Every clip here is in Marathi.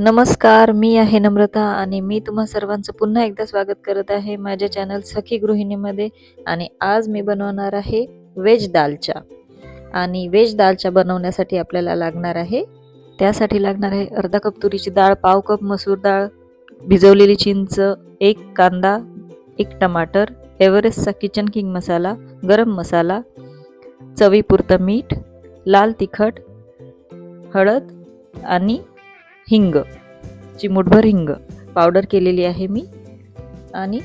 नमस्कार, मी आहे नम्रता आणि मी तुम्हा सर्वांचं पुन्हा एकदा स्वागत करत आहे माझ्या चॅनल सखी गृहिणीमध्ये. आणि आज मी बनवणार आहे व्हेज दालचा. आणि व्हेज दालचा बनवण्यासाठी आपल्याला लागणार आहे, त्यासाठी लागणार आहे अर्धा कप तुरीची डाळ, पाव कप मसूर डाळ, भिजवलेली चिंच, एक कांदा, एक टमाटर, एव्हरेस्टचा किचन किंग मसाला, गरम मसाला, चवीपुरतं मीठ, लाल तिखट, हळद आणि हिंग, चिमूटभर हिंग पावडर केलेली आहे मी, आणि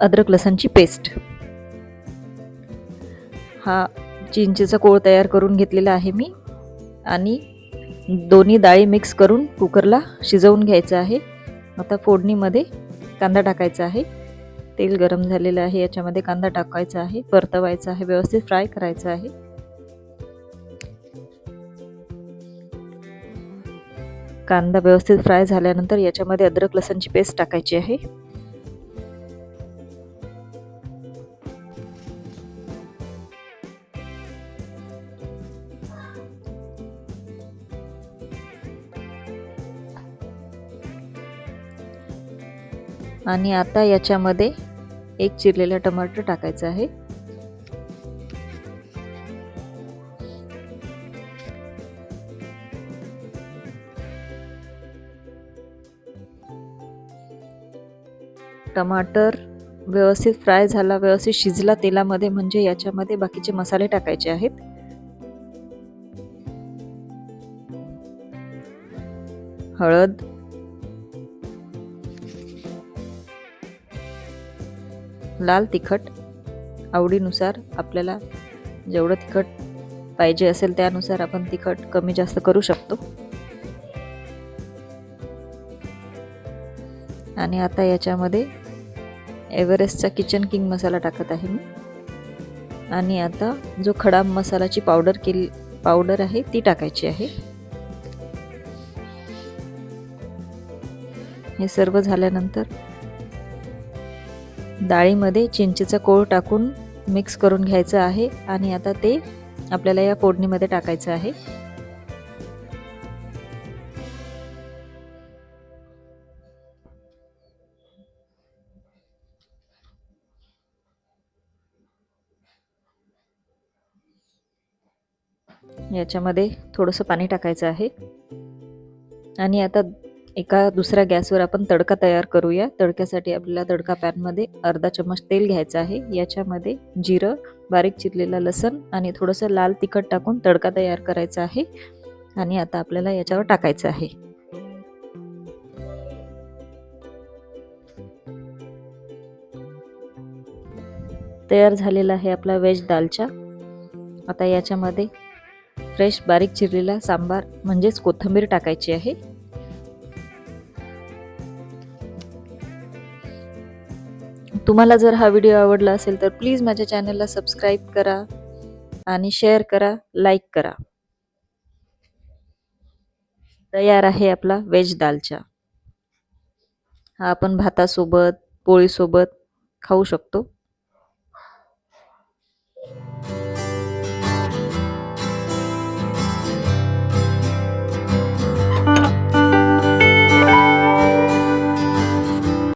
अद्रक लसणची पेस्ट. हा चिंचेचा कोळ तयार करून घेतलेला आहे मी, आणि दोन्ही डाळी मिक्स करून कुकरला शिजवून घ्यायचं आहे. आता फोडणीमध्ये कांदा टाकायचा आहे. तेल गरम झालेलं आहे, याच्यामध्ये कांदा टाकायचा आहे, परतवायचा आहे, व्यवस्थित फ्राय करायचा आहे. कांदा व्यवस्थित फ्राय झाल्यानंतर याच्यामध्ये अद्रक लसणची पेस्ट टाकायची आहे. आणि आता याच्यामध्ये एक चिरलेला टमाटर टाकायचा आहे. टमाटर व्यवस्थित फ्राय झाला, व्यवस्थित शिजला तेलामध्ये, म्हणजे याच्यामध्ये बाकीचे मसाले टाकायचे आहेत. हळद, लाल तिखट आवडीनुसार, आपल्याला जेवढं तिखट पाहिजे असेल त्यानुसार आपण तिखट कमी जास्त करू शकतो. आणि आता याच्यामध्ये एव्हरेस्टचा किचन किंग मसाला टाकत आहे मी. आणि आता जो खडा मसालाची पावडर आहे ती टाकायची आहे. हे सर्व झाल्यानंतर डाळीमध्ये चिंचेचा कोळ टाकून मिक्स करून घ्यायचं आहे. आणि आता ते आपल्याला या फोडणीमध्ये टाकायचं आहे. याच्यामध्ये थोडंसं पाणी टाकायचं आहे. आणि आता एका दुसऱ्या गॅसवर आपण तडका तयार करूया. तडक्यासाठी आपल्याला तडका पॅनमध्ये अर्धा चम्मच तेल घ्यायचं आहे. याच्यामध्ये जिरं, बारीक चिरलेला लसण आणि थोडंसं लाल तिखट टाकून तडका तयार करायचा आहे. आणि आता आपल्याला याच्यावर टाकायचं आहे. तयार झालेला आहे आपला व्हेज दालचा. आता याच्यामध्ये फ्रेश बारीक चिरलेला सांबार म्हणजेच कोथिंबीर टाकायची आहे. तुम्हाला जर हा व्हिडिओ आवडला असेल तर प्लीज माझ्या चॅनलला सबस्क्राईब करा आणि शेअर करा, लाईक करा. तयार आहे आपला व्हेज दालचा. हा आपण भातासोबत, पोळीसोबत खाऊ शकतो.